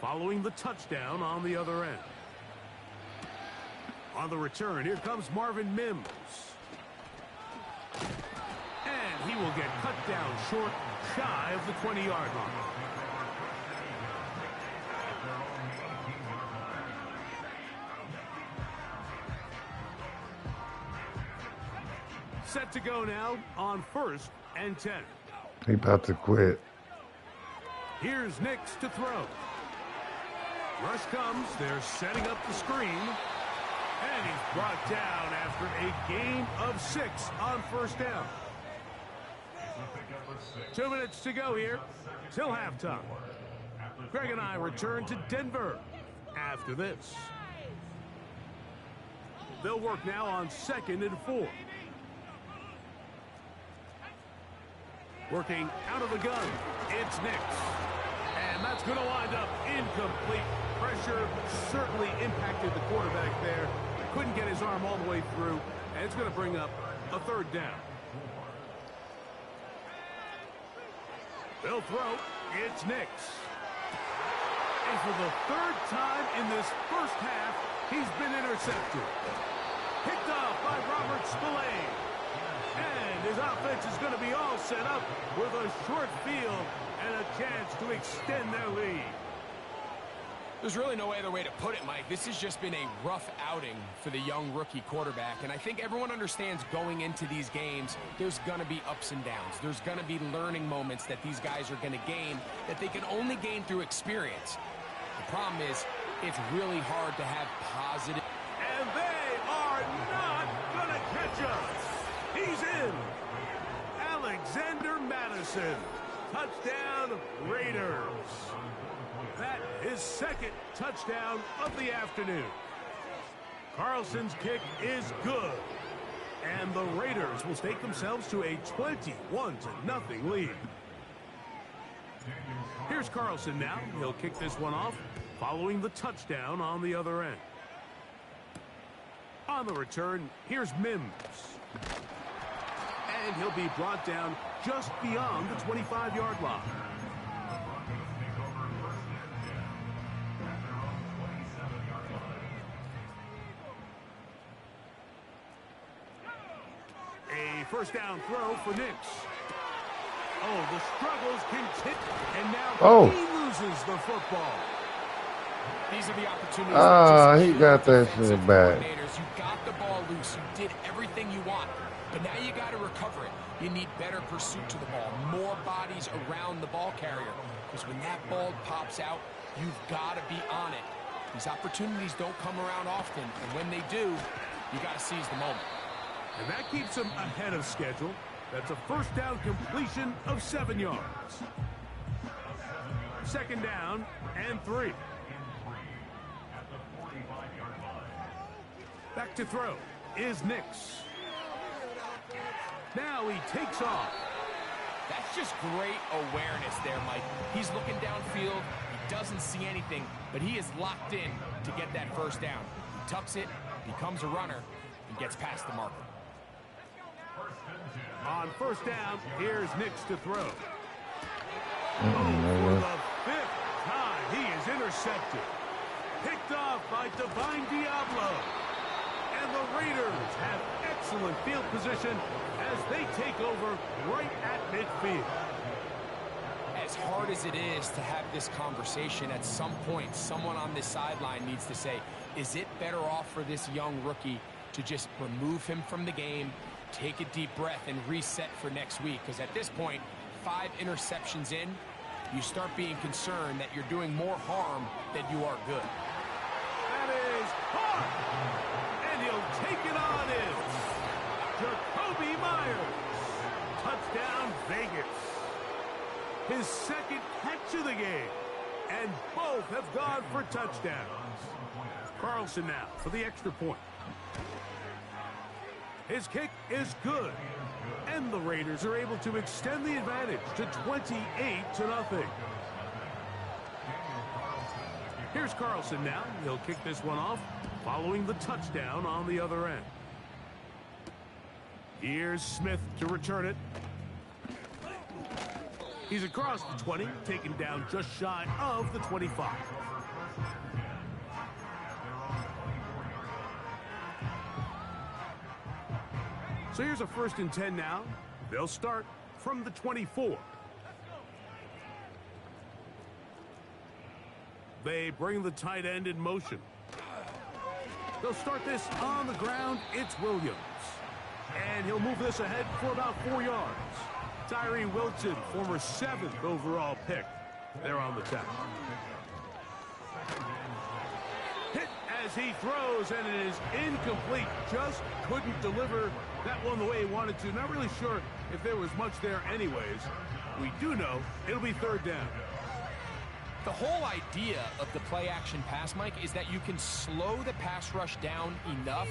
following the touchdown on the other end. On the return, here comes Marvin Mims. And he will get cut down short, shy of the 20-yard line. Set to go now on 1st and 10. He about to quit. Here's Nix to throw. Rush comes. They're setting up the screen. And he's brought down after a gain of 6 on 1st down. 2 minutes to go here till halftime. Greg and I return to Denver after this. They'll work now on 2nd and 4. Working out of the gun, it's Nix. And that's going to wind up incomplete. Pressure certainly impacted the quarterback there. Couldn't get his arm all the way through, and it's going to bring up a 3rd down. They'll throw. It's Nix. And for the 3rd time in this first half, he's been intercepted. Picked off by Robert Spillane. And his offense is going to be all set up with a short field and a chance to extend their lead. There's really no other way to put it, Mike. This has just been a rough outing for the young rookie quarterback. And I think everyone understands going into these games, there's going to be ups and downs. There's going to be learning moments that these guys are going to gain that they can only gain through experience. The problem is, it's really hard to have positive. And they are not going to catch us. He's in. Alexander Madison. Touchdown, Raiders. That is 2nd touchdown of the afternoon. Carlson's kick is good. And the Raiders will stake themselves to a 21-0 lead. Here's Carlson now. He'll kick this one off, following the touchdown on the other end. On the return, here's Mims. And he'll be brought down just beyond the 25-yard line. A 1st down throw for Nix. Oh, the struggles continue. And now he loses the football. These are the opportunities. He got that shit back. You got the ball loose. You did everything you want. But now you got to recover it. You need better pursuit to the ball. More bodies around the ball carrier. Because when that ball pops out, you've got to be on it. These opportunities don't come around often. And when they do, you got to seize the moment. And that keeps him ahead of schedule. That's a 1st down completion of 7 yards. 2nd down and 3. Back to throw is Nix. Now he takes off. That's just great awareness there, Mike. He's looking downfield. He doesn't see anything, but he is locked in to get that 1st down. He tucks it, becomes a runner, and gets past the marker. On 1st down, here's Nix to throw. For the 5th time, he is intercepted. Picked off by Divine Diablo. And the Raiders have excellent field position as they take over right at midfield. As hard as it is to have this conversation, at some point, someone on this sideline needs to say, is it better off for this young rookie to just remove him from the game, take a deep breath, and reset for next week? Because at this point, 5 interceptions in, you start being concerned that you're doing more harm than you are good. That is hard. And he'll take it on in. Jacoby Myers. Touchdown, Vegas. His 2nd catch of the game. And both have gone for touchdowns. Carlson now for the extra point. His kick is good. And the Raiders are able to extend the advantage to 28-0. Here's Carlson now. He'll kick this one off, following the touchdown on the other end. Here's Smith to return it. He's across the 20, taken down just shy of the 25. So here's a 1st and 10 now. They'll start from the 24. They bring the tight end in motion. They'll start this on the ground. It's Williams. And he'll move this ahead for about 4 yards. Tyree Wilson, former 7th overall pick. They're on the tackle. Hit as he throws, and it is incomplete. Just couldn't deliver that one the way he wanted to. Not really sure if there was much there anyways. We do know it'll be 3rd down. The whole idea of the play-action pass, Mike, is that you can slow the pass rush down enough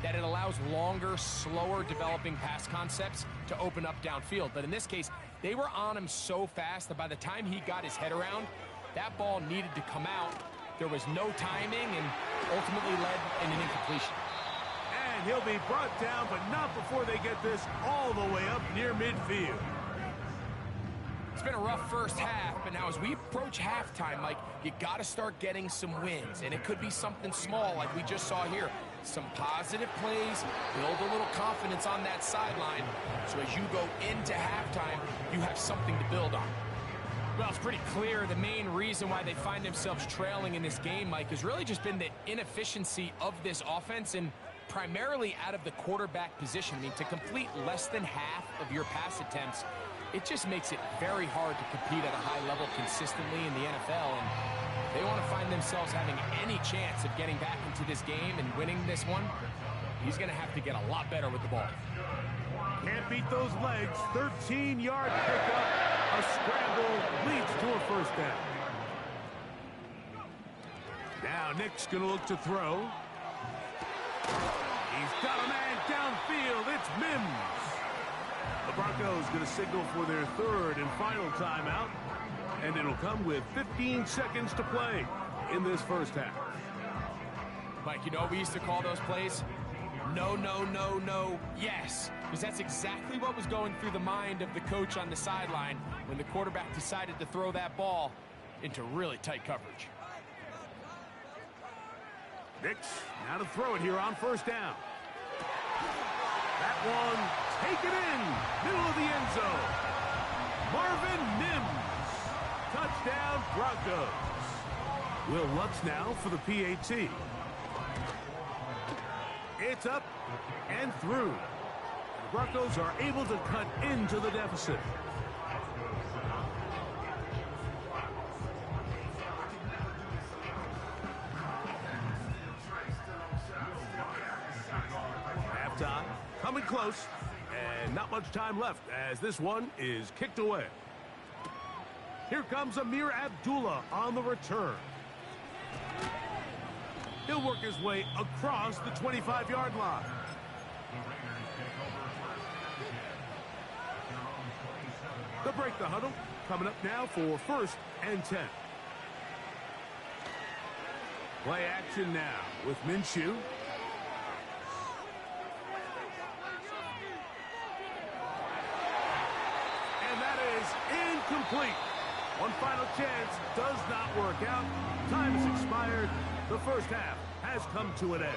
that it allows longer, slower developing pass concepts to open up downfield. But in this case, they were on him so fast that by the time he got his head around, that ball needed to come out. There was no timing and ultimately led in an incompletion. And he'll be brought down, but not before they get this all the way up near midfield. It's been a rough first half, but now as we approach halftime, Mike, you got to start getting some wins. And it could be something small like we just saw here. Some positive plays, build a little confidence on that sideline. So as you go into halftime, you have something to build on. Well, it's pretty clear the main reason why they find themselves trailing in this game, Mike, has really just been the inefficiency of this offense and primarily out of the quarterback position. I mean, to complete less than half of your pass attempts, it just makes it very hard to compete at a high level consistently in the NFL. And if they want to find themselves having any chance of getting back into this game and winning this one, he's going to have to get a lot better with the ball. Can't beat those legs. 13-yard pickup. A scramble leads to a 1st down. Now Nick's going to look to throw. He's got a man downfield. It's Mims. The Broncos going to signal for their 3rd and final timeout. And it'll come with 15 seconds to play in this first half. Mike, you know we used to call those plays? No, no, no, no, yes. Because that's exactly what was going through the mind of the coach on the sideline when the quarterback decided to throw that ball into really tight coverage. Nix now to throw it here on 1st down. That one taken in, middle of the end zone. Marvin Mims, touchdown Broncos. Will Lutz now for the PAT. It's up and through. The Broncos are able to cut into the deficit. Halftime coming close, and not much time left as this one is kicked away. Here comes Amir Abdullah on the return. He'll work his way across the 25-yard line. They'll break the huddle. Coming up now for 1st and 10. Play action now with Minshew. And that is incomplete. One final chance does not work out. Time has expired. The first half has come to an end.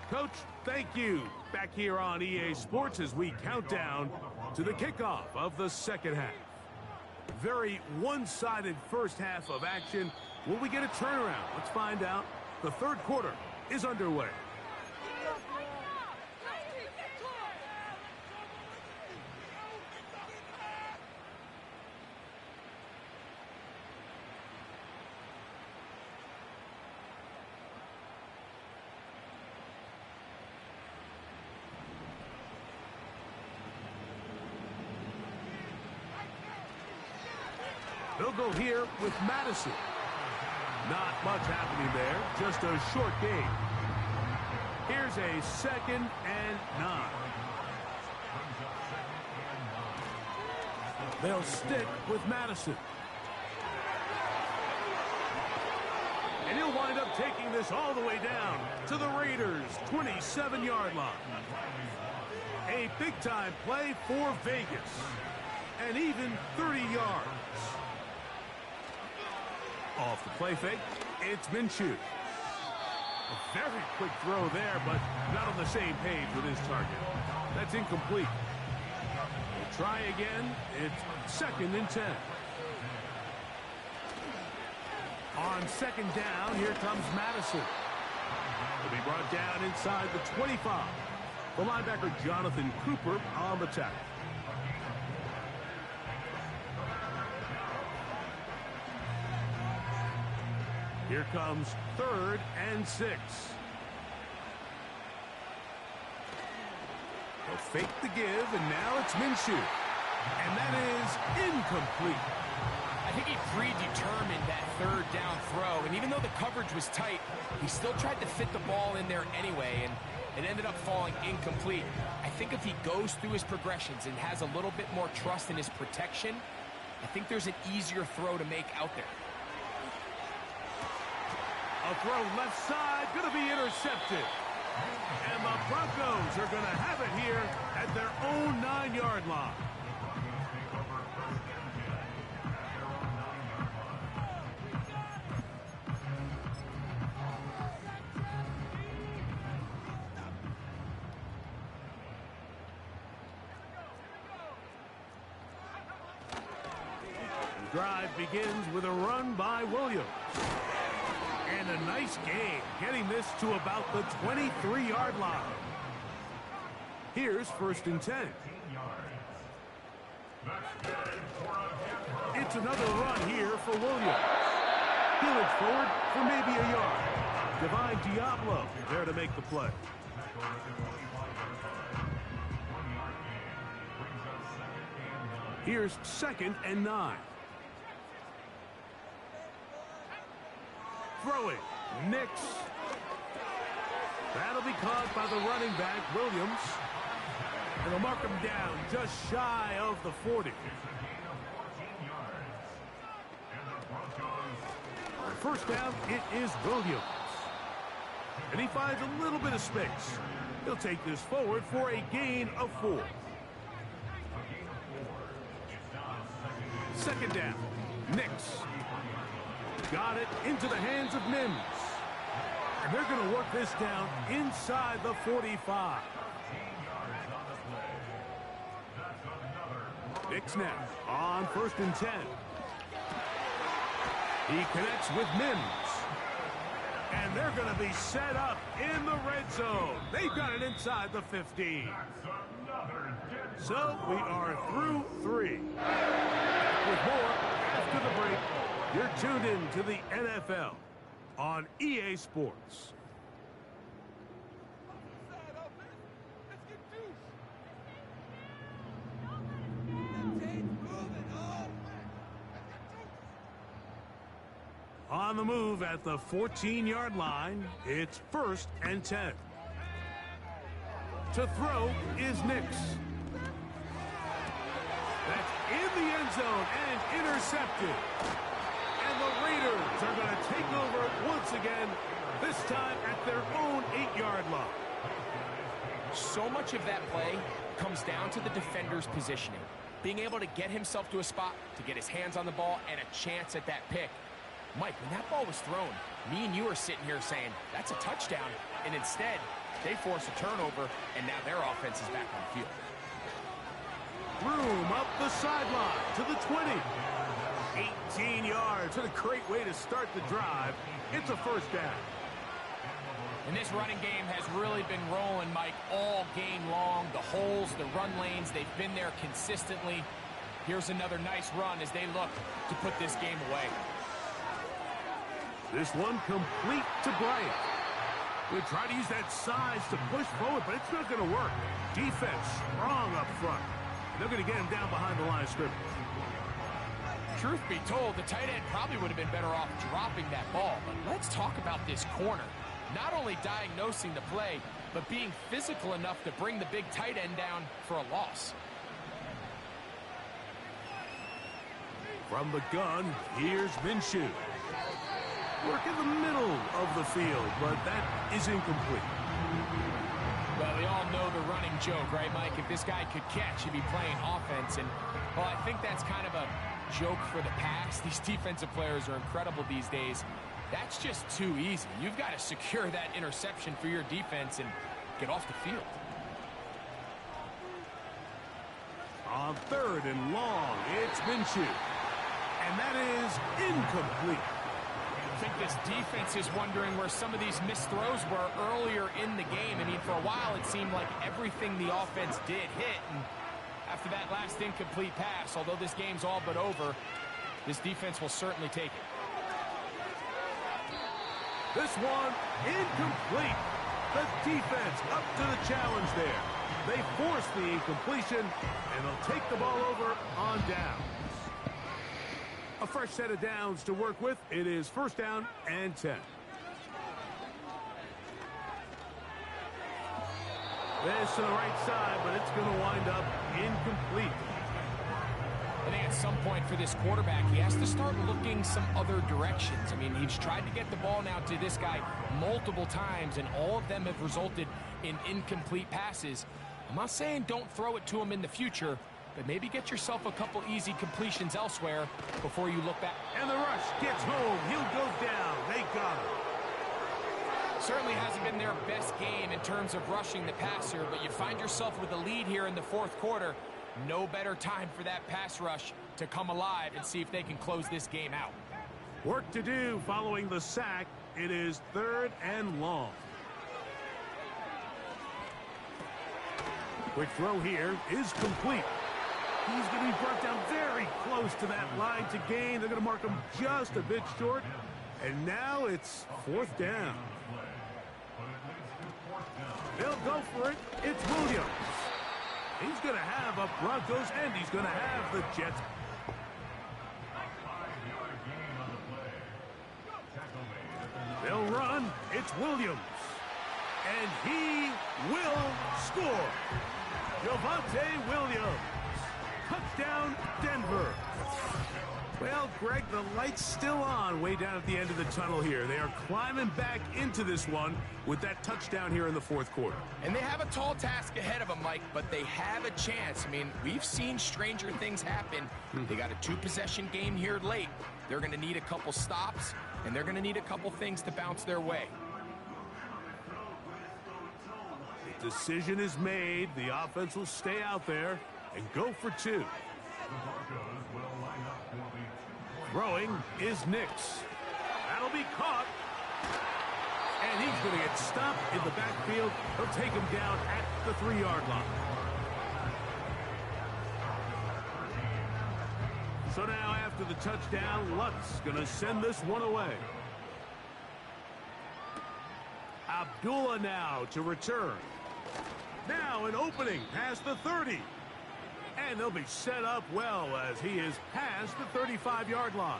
Coach, thank you. Back here on EA Sports as we count down to the kickoff of the second half. Very one-sided first half of action. Will we get a turnaround? Let's find out. The 3rd quarter is underway. They'll go here with Madison. Not much happening there, just a short game. Here's a 2nd and 9. They'll stick with Madison. And he'll wind up taking this all the way down to the Raiders' 27-yard line. A big-time play for Vegas. And even 30 yards. Off the play fake, it's Minshew. A very quick throw there, but not on the same page with his target. That's incomplete. We'll try again. It's 2nd and 10. On 2nd down, here comes Madison. He'll be brought down inside the 25. The linebacker Jonathan Cooper on the tackle. Here comes 3rd and 6. They'll fake the give, and now it's Minshew. And that is incomplete. I think he predetermined that 3rd down throw, and even though the coverage was tight, he still tried to fit the ball in there anyway, and it ended up falling incomplete. I think if he goes through his progressions and has a little bit more trust in his protection, I think there's an easier throw to make out there. A throw left side, going to be intercepted. And the Broncos are going to have it here at their own 9-yard line. The drive begins with a run by Williams. And a nice game, getting this to about the 23-yard line. Here's 1st and 10. It's another run here for Williams. He'll look forward for maybe a yard. Divine Diablo there to make the play. Here's 2nd and 9. Throwing, Nix. That'll be caught by the running back, Williams. And they'll mark him down just shy of the 40. First down, it is Williams. And he finds a little bit of space. He'll take this forward for a gain of 4. 2nd down, Nix. Got it into the hands of Mims. And they're going to work this down inside the 45. Nix now on 1st and 10. He connects with Mims. And they're going to be set up in the red zone. They've got it inside the 15. So we are through 3. Back with more after the break. You're tuned in to the NFL on EA Sports. On the move at the 14-yard line, it's 1st and 10. To throw is Nix. That's in the end zone and intercepted. And the Raiders are going to take over once again, this time at their own 8-yard line. So much of that play comes down to the defender's positioning. Being able to get himself to a spot, to get his hands on the ball, and a chance at that pick. Mike, when that ball was thrown, me and you are sitting here saying, that's a touchdown. And instead, they force a turnover, and now their offense is back on the field. Room up the sideline to the 20. 18 yards. What a great way to start the drive. It's a 1st down. And this running game has really been rolling, Mike, all game long. The holes, the run lanes, they've been there consistently. Here's another nice run as they look to put this game away. This one complete to Bryant. We'll try to use that size to push forward, but it's not going to work. Defense strong up front. They're going to get him down behind the line of scrimmage. Truth be told, the tight end probably would have been better off dropping that ball. But let's talk about this corner. Not only diagnosing the play, but being physical enough to bring the big tight end down for a loss. From the gun, here's Minshew. Work in the middle of the field, but that is incomplete. Well, we all know the running joke, right, Mike? If this guy could catch, he'd be playing offense. And, well, I think that's kind of a joke for the pass. These defensive players are incredible these days. That's just too easy. You've got to secure that interception for your defense and get off the field. On 3rd and long, it's Minshew. And that is incomplete. I think this defense is wondering where some of these missed throws were earlier in the game. I mean, for a while, it seemed like everything the offense did hit. And after that last incomplete pass, although this game's all but over, this defense will certainly take it. This one, incomplete. The defense up to the challenge there. They force the incompletion, and they'll take the ball over on downs. A fresh set of downs to work with. It is 1st down and 10. This to the right side, but it's going to wind up incomplete. I think at some point for this quarterback, he has to start looking some other directions. I mean, he's tried to get the ball now to this guy multiple times, and all of them have resulted in incomplete passes. I'm not saying don't throw it to him in the future, but maybe get yourself a couple easy completions elsewhere before you look back. And the rush gets home. He'll go down. They got him. Certainly hasn't been their best game in terms of rushing the passer, but you find yourself with a lead here in the 4th quarter. No better time for that pass rush to come alive and see if they can close this game out. Work to do following the sack. It is 3rd and long. Quick throw here is complete. He's going to be brought down very close to that line to gain. They're going to mark him just a bit short. And now it's 4th down. They'll go for it. It's Williams. He's going to have a Broncos, and he's going to have the Jets. They'll run. It's Williams. And he will score. Javonte Williams. Touchdown, Denver. Well, Greg, the light's still on way down at the end of the tunnel here. They are climbing back into this one with that touchdown here in the 4th quarter. And they have a tall task ahead of them, Mike, but they have a chance. I mean, we've seen stranger things happen. They got a 2-possession game here late. They're going to need a couple stops, and they're going to need a couple things to bounce their way. The decision is made. The offense will stay out there and go for 2. Throwing is Nix. That'll be caught. And he's going to get stopped in the backfield. He'll take him down at the 3-yard line. So now after the touchdown, Lutz going to send this one away. Abdullah now to return. Now an opening past the 30. And they'll be set up well as he is past the 35-yard line.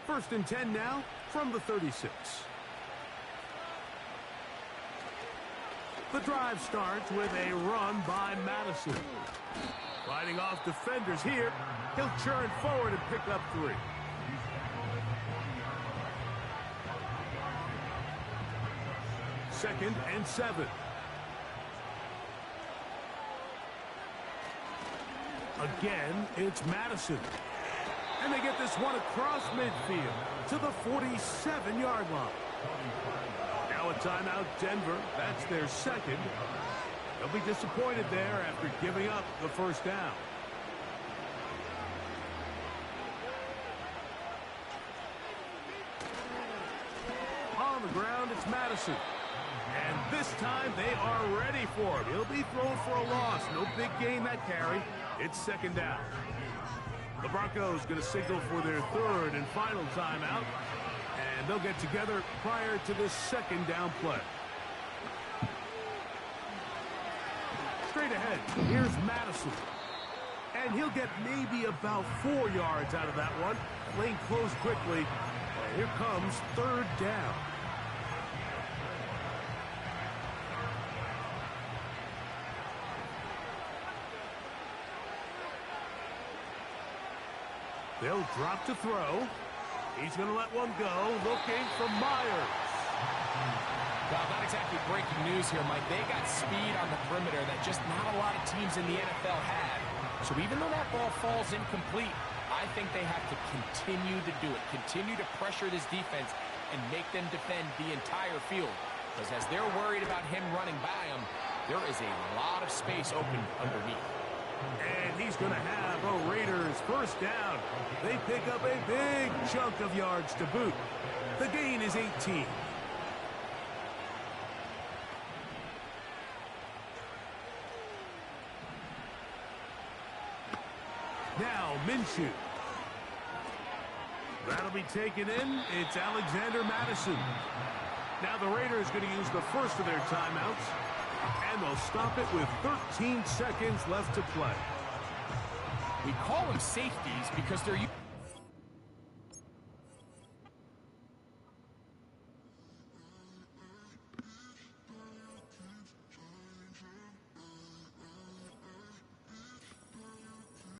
First and 10 now from the 36. The drive starts with a run by Madison. Fighting off defenders here. He'll churn forward and pick up 3. Second and 7. Again, it's Madison. And they get this one across midfield to the 47-yard line. Now a timeout, Denver. That's their second. They'll be disappointed there after giving up the 1st down. On the ground, it's Madison. And this time, they are ready for him. He'll be thrown for a loss. No big gain that carry. It's 2nd down. The Broncos going to signal for their 3rd and final timeout. And they'll get together prior to this 2nd down play. Straight ahead, here's Madison. And he'll get maybe about 4 yards out of that one. Lane closed quickly. And here comes 3rd down. They'll drop to throw. He's going to let one go. Looking for Myers. Well, not exactly breaking news here, Mike. They got speed on the perimeter that just not a lot of teams in the NFL have. So even though that ball falls incomplete, I think they have to continue to do it, continue to pressure this defense and make them defend the entire field. Because as they're worried about him running by them, there is a lot of space open underneath. And he's going to have a Raiders first down. They pick up a big chunk of yards to boot. The gain is 18. Now Minshew. That'll be taken in. It's Alexander Madison. Now the Raiders going to use the first of their timeouts. And they'll stop it with 13 seconds left to play. We call them safeties because they're